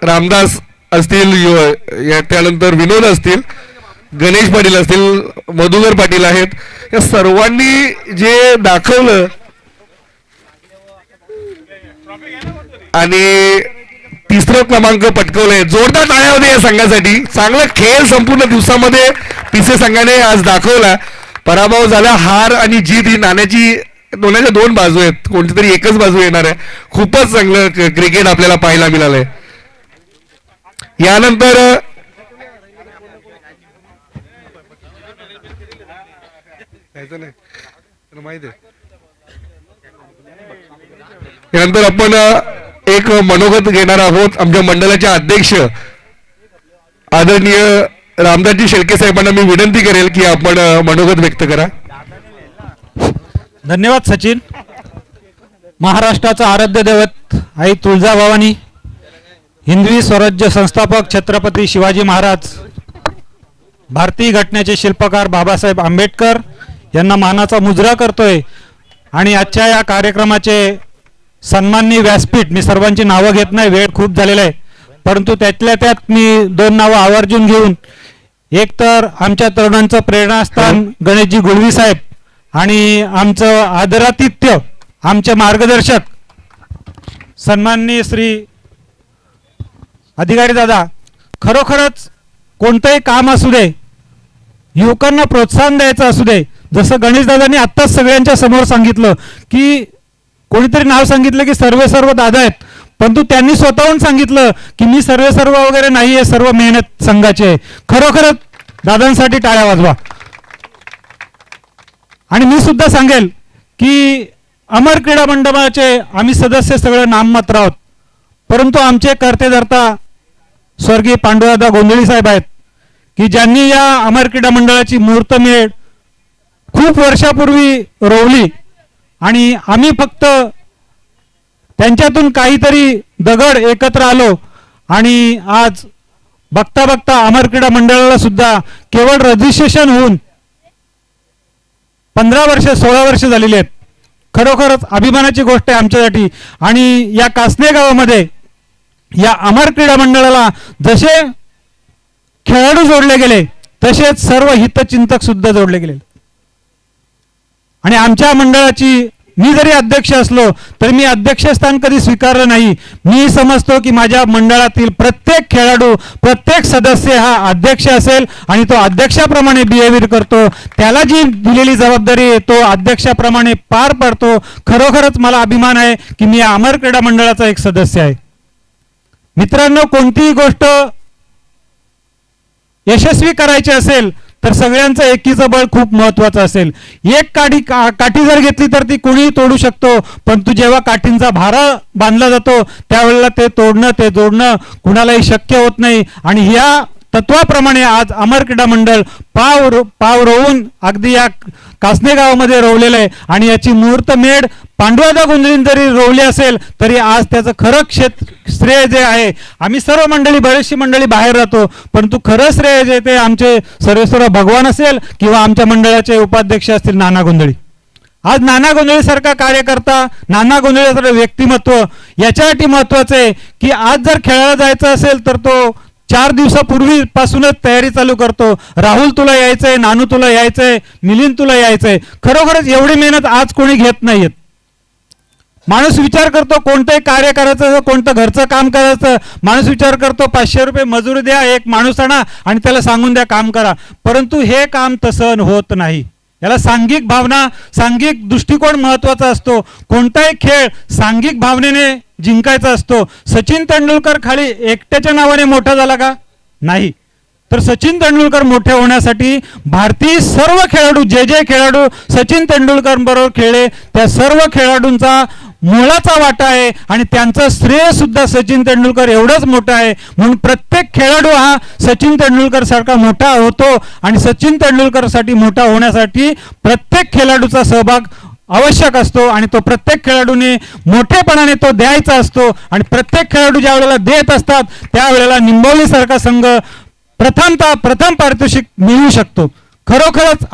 S1: रामदास असतील, त्यानंतर विनोद असतील, गणेश पाटील असतील, मधुकर पाटील आहेत, या सर्वांनी जे दाखवलं आणि 3रा क्रमांक पटकवलाय. जोरदार टाळ्या होत्या या संघासाठी. चांगला खेळ संपूर्ण दिवसामध्ये पिसे संघाने आज दाखवला. पराभव झाला. हार आणि जीत ही नाण्याच्या 2 बाजू आहेत, कोणती तरी एकच बाजू येणार आहे. खूपच चांगलं क्रिकेट आपल्याला पाहायला मिळालंय. यानंतर यानंतर आपण एक मनोगत घेणार आहोत. आमच्या मंडळाचे अध्यक्ष आदरणीय रामदासजी शेळके साहेबांना मी विनंती करेल की आपण मनोगत व्यक्त करा.
S8: धन्यवाद सचिन. महाराष्ट्राचा आराध्य दैवत आई तुळजाभवानी, हिंदवी स्वराज्य संस्थापक छत्रपती शिवाजी महाराज, भारतीय घटनेचे शिल्पकार बाबासाहेब आंबेडकर यांना मानाचा मुजरा करतोय. आणि आजच्या या कार्यक्रमाचे सन्माननीय व्यासपीठ, मी सर्वांची नावं घेत नाही, वेळ खूप झालेला आहे, परंतु त्यातल्या त्यात मी 2 नावं आवर्जून घेऊन, एक तर आमच्या तरुणांचं प्रेरणास्थान गणेशजी गुळवी साहेब आणि आमचं आदरातिथ्य, आमचे मार्गदर्शक सन्माननीय श्री अधिकारी दादा. खरोखरच कोणतंही काम असू दे, युवकांना प्रोत्साहन द्यायचं असू दे, जसं गणेश दादांनी आत्ताच सगळ्यांच्या समोर सांगितलं की कोणीतरी नाव सांगितलं की सर्व दादा आहेत, परंतु त्यांनी स्वतःहून सांगितलं की मी सर्व वगैरे नाही आहे, सर्व मेहनत संघाची आहे. खरोखरच दादांसाठी टाळ्या वाजवा. आणि मी सुद्धा सांगेल की अमर क्रीडा मंडळाचे आम्ही सदस्य सगळे नाममात्र आहोत, परंतु आमचे कर्तेधर्ता स्वर्गीय पांडुदादा गोंधळी साहेब आहेत की ज्यांनी या अमर क्रीडा मंडळाची मुहूर्तमेढ खूप वर्षापूर्वी रोवली. आणि आम्ही फक्त त्यांच्यातून काहीतरी दगड एकत्र आलो आणि आज बघता बघता अमर क्रीडा मंडळाला सुद्धा केवळ रजिस्ट्रेशन होऊन 15 वर्ष 16 वर्ष झालेली आहेत. खरोखरच अभिमानाची गोष्ट आहे आमच्यासाठी. आणि या कासने गावामध्ये या अमर क्रीडा मंडळाला जसे खेळाडू जोडले गेले तसेच सर्व हितचिंतक सुद्धा जोडले गेले. आणि आमच्या मंडळाची मी जरी अध्यक्ष असलो तरी मी अध्यक्षस्थान कधी स्वीकारलं नाही. मी समजतो की माझ्या मंडळातील प्रत्येक खेळाडू, प्रत्येक सदस्य हा अध्यक्ष असेल आणि तो अध्यक्षाप्रमाणे बिहेवियर करतो, त्याला जी दिलेली जबाबदारी आहे तो अध्यक्षाप्रमाणे पार पाडतो. खरोखरच मला अभिमान आहे की मी अमर क्रीडा मंडळाचा एक सदस्य आहे. मित्रांनो, कोणतीही गोष्ट यशस्वी करायची असेल तर सगळ्यांचं एकीचं बळ खूप महत्वाचं असेल. एक काठी जर घेतली तर ती कोणीही तोडू शकतो, परंतु जेव्हा काठींचा भारा बांधला जातो त्यावेळेला ते तोडणं, ते जोडणं कुणालाही शक्य होत नाही. आणि या तत्वाप्रमाणे आज अमर क्रीडा मंडळ पाव रोवून अगदी या कासने गावामध्ये रोवलेलं आहे. आणि याची मुहूर्तमेढ पांडुदादा गोंधळींनी जरी रोवली असेल तरी आज त्याचं खरं श्रेय जे आहे, आम्ही सर्व मंडळी, बरीचशी मंडळी बाहेर राहतो, परंतु खरं श्रेय जे ते आमचे सर्वेश्वर भगवान असेल किंवा आमच्या मंडळाचे उपाध्यक्ष असतील नाना गोंधळी. आज नाना गोंधळी सारखा कार्यकर्ता, नाना गोंधळी सारखं व्यक्तिमत्व याच्यासाठी महत्वाचं आहे की आज जर खेळायला जायचं असेल तर तो 4 दिवसापूर्वीपासूनच तयारी चालू करतो. राहुल तुला यायचंय, नानू तुला यायचंय, मिलिंद तुला यायचंय. खरोखरच एवढी मेहनत आज कोणी घेत नाहीयेत. माणूस विचार करतो कोणतंही कार्य करायचं, कोणतं घरचं काम करायचं, माणूस विचार करतो 500 रुपये मजुरी द्या, एक माणूस आणा आणि त्याला सांगून द्या काम करा. परंतु हे काम तसं होत नाही. याला सांघिक भावना, सांघिक दृष्टिकोन महत्वाचा असतो. कोणताही खेळ सांघिक भावनेने जिंकायचा असतो. सचिन तेंडुलकर खाली एकट्याच्या नावाने मोठा झाला का? नाही. तर सचिन तेंडुलकर मोठे होण्यासाठी भारतीय सर्व खेळाडू, जे खेळाडू सचिन तेंडुलकर बरोबर खेळले त्या सर्व खेळाडूंचा मोलाचा वाटा आहे आणि त्यांचं श्रेय सुद्धा सचिन तेंडुलकर एवढंच मोठं आहे. म्हणून प्रत्येक खेळाडू हा सचिन तेंडुलकर सारखा मोठा होतो आणि सचिन तेंडुलकर साठी मोठा होण्यासाठी प्रत्येक खेळाडूचा सहभाग आवश्यक असतो आणि तो प्रत्येक खेळाडूने मोठेपणाने तो द्यायचा असतो. आणि प्रत्येक खेळाडू ज्या वेळेला देत असतात त्यावेळेला निंबोली सारखा संघ प्रथम पारितोषिक मिळवू शकतो. खरोखरच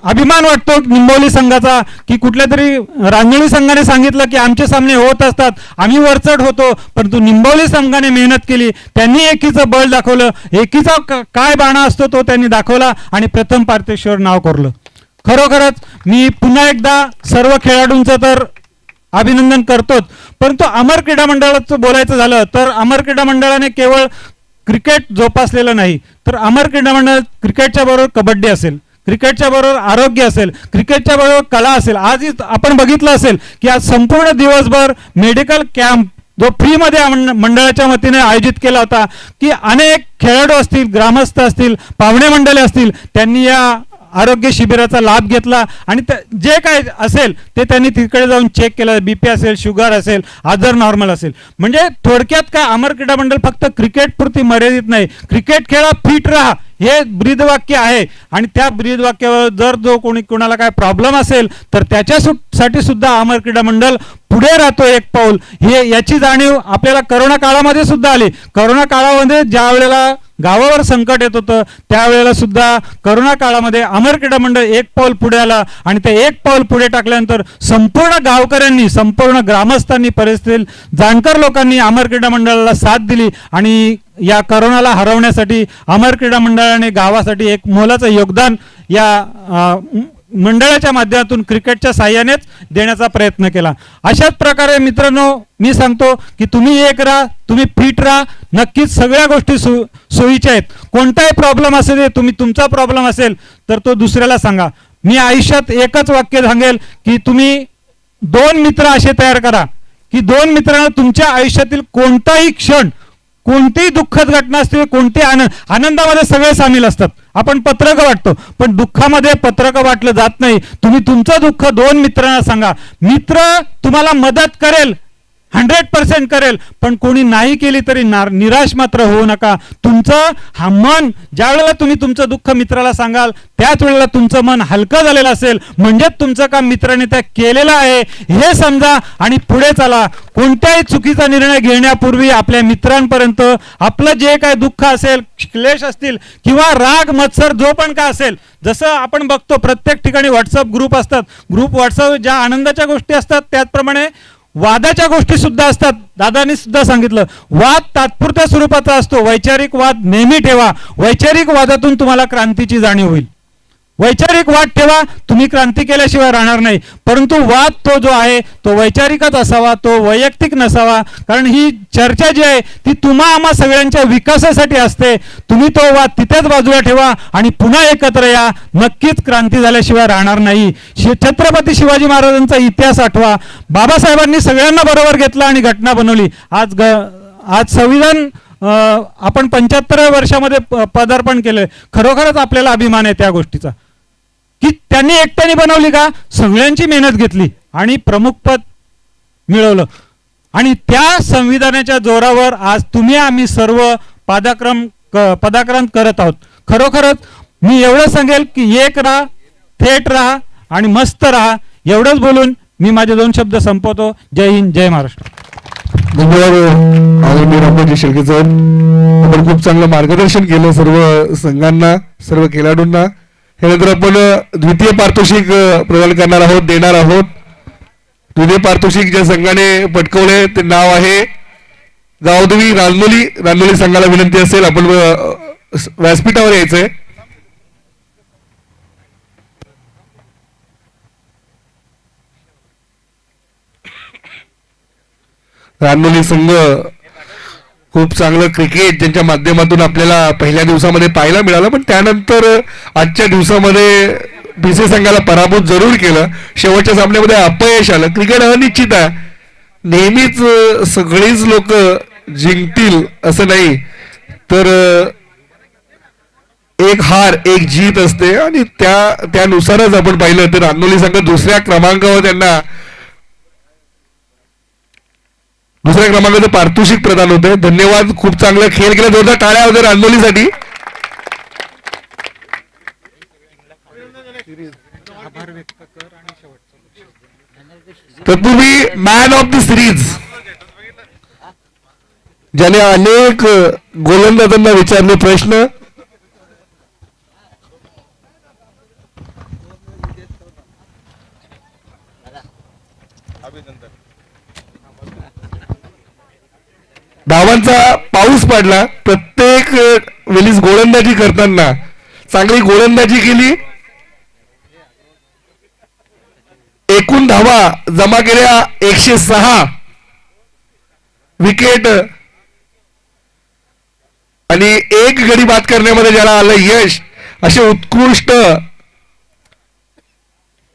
S8: अभिमान वाटतो निंबोली संघाचा की कुठल्या तरी रांजणी संघाने सांगितलं की आमचे सामने होत असतात, आम्ही वरचढ होतो, परंतु निंबोली संघाने मेहनत केली, त्यांनी एकीचं बळ दाखवलं, एकीचा काय बाणा असतो तो त्यांनी दाखवला आणि प्रथम पारितोषिकावर नाव कोरलं. खरोखरच मी पुन्हा एकदा सर्व खेळाडूंचं तर अभिनंदन करतोच, परंतु अमर क्रीडा मंडळाचं बोलायचं झालं तर अमर क्रीडा मंडळाने केवळ क्रिकेट जोपासलेलं नाही, तर अमर क्रीडा मंडळ क्रिकेटच्या बरोबर कबड्डी असेल, क्रिकेटच्या बरोबर आरोग्य असेल, क्रिकेटच्या बरोबर कला असेल. आज आपण बघितलं असेल की आज संपूर्ण दिवसभर मेडिकल कॅम्प जो फ्रीमध्ये मंडळाच्या वतीने आयोजित केला होता की अनेक खेळाडू असतील, ग्रामस्थ असतील, पाहुणे मंडळे असतील, त्यांनी या आरोग्य शिबिराचा लाभ घेतला आणि जे काय असेल ते त्यांनी तिकडे जाऊन चेक केलं, BP असेल, शुगर असेल, अदर नॉर्मल असेल. म्हणजे थोडक्यात काय, अमर क्रीडा मंडळ फक्त क्रिकेटपुरती मर्यादित नाही. क्रिकेट खेळा, फिट राहा हे ब्रीदवाक्य आहे आणि त्या ब्रीदवाक्यावर जर जो कोणाला काय प्रॉब्लेम असेल तर त्याच्यासाठी सुद्धा अमर क्रीडा मंडळ पुढे राहतो एक पाऊल. हे याची जाणीव आपल्याला करोना काळामध्ये सुद्धा आली. करोना काळामध्ये ज्या वेळेला गावावर संकट येत होतं त्यावेळेला सुद्धा करोना काळामध्ये अमर क्रीडा मंडळ एक पाऊल पुढे आला आणि ते एक पाऊल पुढे टाकल्यानंतर संपूर्ण गावकऱ्यांनी, संपूर्ण ग्रामस्थांनी, परिस्थिती जाणकार लोकांनी अमर क्रीडा मंडळाला साथ दिली आणि या करोनाला हरवण्यासाठी अमर क्रीडा मंडळाने गावासाठी एक मोलाचं योगदान या मंडळाच्या माध्यमातून क्रिकेटच्या साह्यानेच देण्याचा प्रयत्न केला. अशाच प्रकारे मित्रांनो मी सांगतो की तुम्ही एक राहा, तुम्ही फिट राहा, नक्कीच सगळ्या गोष्टी सोयीच्या आहेत. कोणताही प्रॉब्लेम असेल, तुम्ही तुमचा प्रॉब्लेम असेल तर तो दुसऱ्याला सांगा. मी आयुष्यात एकच वाक्य सांगेल की तुम्ही 2 मित्र असे तयार करा की 2 मित्रांना तुमच्या आयुष्यातील कोणताही क्षण, कोणतीही दुःखद घटना असते, कोणती आनंदामध्ये सगळे सामील असतात. आपण पत्रक वाटतो पण दुःखामध्ये पत्रक वाटलं जात नाही. तुम्ही तुमचं दुःख 2 मित्रांना सांगा. मित्र तुम्हाला मदत करेल, 100% करेल, पण कोणी नाही केली तरी निराश मात्र होऊ नका. तुमचं मन ज्या वेळेला तुम्ही तुमचं दुःख मित्राला सांगाल त्याच वेळेला तुमचं मन हलकं झालेलं असेल म्हणजे तुमचं काम मित्राने त्या केलेलं आहे हे समजा आणि पुढे चला. कोणत्याही चुकीचा निर्णय घेण्यापूर्वी आपल्या मित्रांपर्यंत आपलं जे काय दुःख असेल, क्लेश असतील किंवा राग मत्सर जो पण काय असेल, जसं आपण बघतो प्रत्येक ठिकाणी व्हॉट्सअप ग्रुप असतात, ग्रुप व्हॉट्सअप ज्या आनंदाच्या गोष्टी असतात त्याचप्रमाणे वादाच्या गोष्टी सुद्धा असतात. दादांनी सुद्धा सांगितलं वाद तात्पुरत्या स्वरूपाचा असतो, वैचारिक वाद नेहमी ठेवा. वैचारिक वादातून तुम्हाला क्रांतीची जाणीव होईल. वैचारिक वाद ठेवा, तुम्ही क्रांती केल्याशिवाय राहणार नाही. परंतु वाद तो जो आहे तो वैचारिकच असावा, तो वैयक्तिक नसावा. कारण ही चर्चा जी आहे ती आम्हा सगळ्यांच्या विकासासाठी असते. तुम्ही तो वाद तिथेच बाजूला ठेवा आणि पुन्हा एकत्र या. नक्कीच क्रांती झाल्याशिवाय राहणार नाही. छत्रपती शिवाजी महाराजांचा इतिहास आठवा. बाबासाहेबांनी सगळ्यांना बरोबर घेतला आणि घटना बनवली. आज संविधान आपण 75व्या वर्षामध्ये पदार्पण केलंय. खरोखरच आपल्याला अभिमान आहे त्या गोष्टीचा की त्यांनी एकट्याने बनवली का, सगळ्यांची मेहनत घेतली आणि प्रमुख पद मिळवलं. आणि त्या संविधानाच्या जोरावर आज आम्ही सर्व पदाक्रांत करत आहोत. खरोखरच मी एवढं सांगेल की एक राहा, थेट राहा आणि मस्त राहा. एवढंच बोलून मी माझे 2 शब्द संपवतो. जय हिंद, जय महाराष्ट्र.
S1: धन्यवाद आदरणीय रामजी शेळके साहेब. आपण खूप चांगलं मार्गदर्शन केलं सर्व संघांना, सर्व खेळाडूंना. यानंतर आपण द्वितीय पारितोषिक प्रदान करणार आहोत, देणार आहोत. द्वितीय पारितोषिक ज्या संघाने पटकवले ते नाव आहे गावदेवी रानोली. रानोली संघाला विनंती असेल आपण व्यासपीठावर यायचंय. रानोली संघ खूप चांगलं क्रिकेट ज्यांच्या माध्यमातून आपल्याला पहिल्या दिवसामध्ये पाहायला मिळालं, पण त्यानंतर आजच्या दिवसामध्ये BC संघाला पराभूत जरूर केलं. शेवटच्या सामन्यामध्ये अपयश आलं. क्रिकेट अनिश्चित आहे, नेहमीच सगळीच लोक जिंकतील असं नाही, तर एक हार एक जीत असते आणि त्यानुसारच आपण पाहिलं तर रानोली संघ दुसऱ्या क्रमांकावर त्यांना दुसऱ्या क्रमांकाचं पारितोषिक प्रदान होते. धन्यवाद, खूप चांगलं खेळ केला. जोरदार टाळ्या होत्या रानोलीसाठी. तत्पूर्वी मॅन ऑफ द सिरीज ज्याने अनेक गोलंदाजांना विचारले प्रश्न, धावांचा पाऊस पडला. प्रत्येक वेळीस गोलंदाजी करताना चांगली गोलंदाजी केली. एकूण धावा जमा केल्या 106, विकेट आणि एक गडी बाद करण्यामध्ये ज्याला आलं यश, असे उत्कृष्ट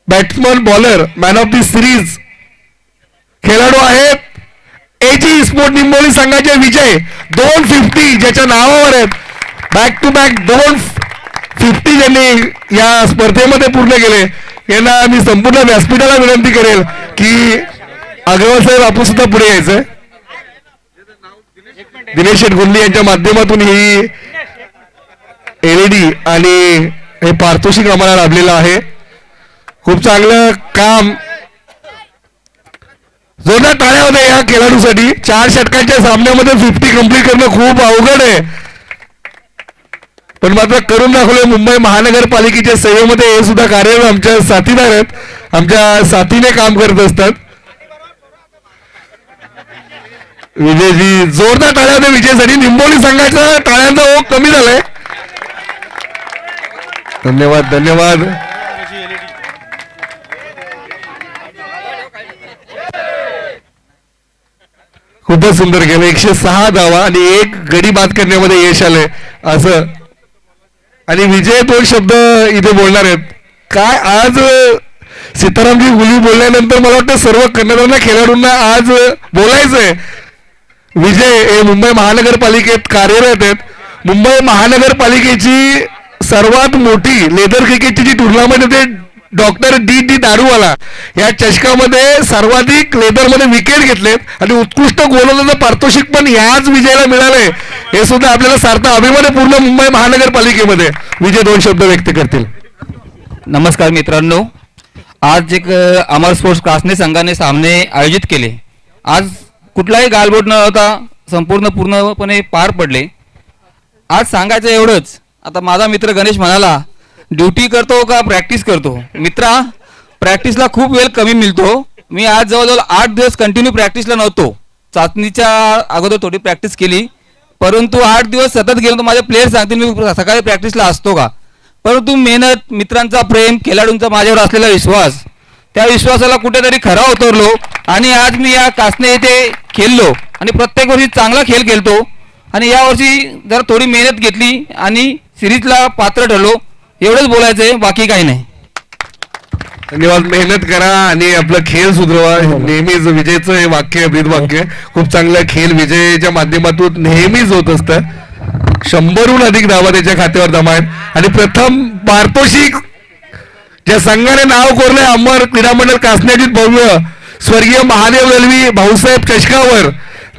S1: batsman, bowler, man of the series खेळाडू आहेत. AG स्पोर्ट निंबोली संघाचे विजय 250 ज्याच्या नावावर आहेत. बॅक टू बॅक 2 50 ज्यांनी या स्पर्धेमध्ये पूर्ण केले यांना मी संपूर्ण व्यासपीठाला विनंती करेल की अग्रवाल साहेब आपण सुद्धा पुढे यायचं. दिनेश शेठ गुंडे यांच्या माध्यमातून ही LED आणि हे पारितोषिक आम्हाला लाभलेलं आहे. खूप चांगलं काम. जोरदार टाळ्या होत्या या खेळाडूसाठी. 4 षटकांच्या सामन्यामध्ये 50 कंप्लीट करणं खूप अवघड आहे, पण मात्र करून दाखवलं. मुंबई महानगरपालिकेच्या सेवेमध्ये हे सुद्धा कार्यरत आमच्या साथीदार आहेत, आमच्या साथीने काम करत असतात. विजयजी जोरदार टाळ्या होत्या विजयसाठी. निंबोली संघाचा टाळ्यांचा ओघ कमी झालाय. धन्यवाद धन्यवाद. खूपच सुंदर केलं. 106 धावा आणि 1 गडी बाद करण्यामध्ये यश आलंय असं. आणि विजय 2 शब्द इथे बोलणार आहेत. काय आज सीतारामजी गुली बोलल्यानंतर मला वाटतं सर्व कन्नडांना खेळाडूंना आज बोलायचंय. विजय हे मुंबई महानगरपालिकेत कार्यरत आहेत. मुंबई महानगरपालिकेची सर्वात मोठी लेदर क्रिकेटची जी टुर्नामेंट होते डॉक्टर डी दारूवाला या चषकामध्ये सर्वाधिक लेदरमध्ये विकेट घेतलेत आणि उत्कृष्ट गोलंदाजाचं पारितोषिक पण याच विजयाला मिळालंय. हे सुद्धा आपल्याला सार्थ अभिमान आहे पूर्ण मुंबई महानगरपालिकेमध्ये. विजय 2 शब्द व्यक्त करतील.
S4: नमस्कार मित्रांनो, आज एक अमर स्पोर्ट्स कासने संघाने सामने आयोजित केले. आज कुठलाही गालबोट न होता पूर्णपणे पार पडले. आज सांगायचं एवढंच. आता माझा मित्र गणेश म्हणाला ड्युटी करतो का प्रॅक्टिस करतो. मित्रा, प्रॅक्टिसला खूप वेळ कमी मिळतो. मी आज जवळजवळ 8 दिवस कंटिन्यू प्रॅक्टिसला नव्हतो. चाचणीच्या अगोदर थोडी प्रॅक्टिस केली, परंतु 8 दिवस सतत गेलो. तर माझे प्लेयर सांगतील मी सकाळी प्रॅक्टिसला असतो का. परंतु मेहनत, मित्रांचा प्रेम, खेळाडूंचा माझ्यावर असलेला विश्वास, त्या विश्वासाला कुठेतरी खरा उतरलो आणि आज मी या कासने येथे खेळलो आणि प्रत्येक वर्षी चांगला खेळ खेळतो आणि यावर्षी जर थोडी मेहनत घेतली आणि सिरीजला पात्र ठरलो. एवढंच बोलायचंय, बाकी काही नाही.
S1: धन्यवाद. मेहनत करा आणि आपला खेळ सुधरवा. नेहमीच विजयचं हे वाक्य ब्रीद वाक्य. खूप चांगला खेळ विजयच्या माध्यमातून नेहमीच होत असतं. 100हून अधिक धावा त्याच्या खात्यावर जमा आहेत आणि प्रथम पारितोषिक ज्या संघाने नाव कोरले अमर क्रीडा मंडळ कासन्याची भव्य स्वर्गीय महादेव दलवी भाऊसाहेब चषकावर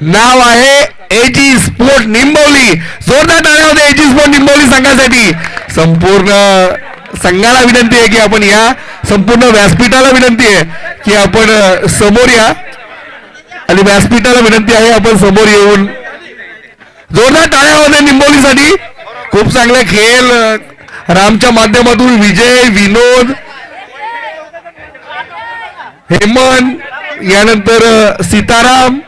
S1: नाव आहे एजी स्पोर्ट निंबवली. जोरदार टाळ्या होत्या एजी स्पोर्ट निंबवली संघासाठी. संपूर्ण संघाला विनंती आहे की आपण या संपूर्ण व्यासपीठाला विनंती आहे की आपण समोर या आणि व्यासपीठाला विनंती आहे आपण समोर येऊन जोरदार टाळ्या होत्या निंबवलीसाठी. खूप चांगला खेळ रामच्या माध्यमातून. विजय, विनोद, हेमंत, यानंतर सीताराम,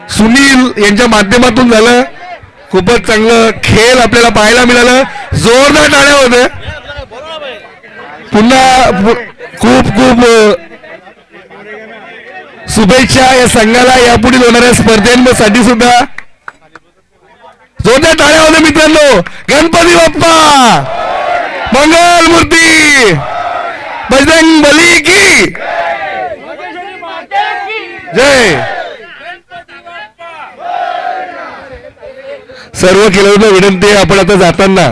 S1: सुनील यांच्या माध्यमातून झालं. खूपच चांगलं खेळ आपल्याला पाहायला मिळालं. जोरदार टाळ्या होत्या. पुन्हा खूप खूप शुभेच्छा या संघाला यापुढील होणाऱ्या स्पर्धेसाठी सुद्धा. जोरदार टाळ्या होत्या मित्रांनो. गणपती बाप्पा मंगल मूर्ती, बजरंग बली की जय. सर्व खेळाडूंना विनंती आहे आपण आता जाताना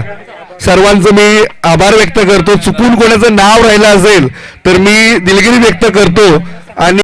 S1: सर्वांचं मी आभार व्यक्त करतो. चुकून कोणाचं नाव राहिलं असेल तर मी दिलगिरी व्यक्त करतो आणि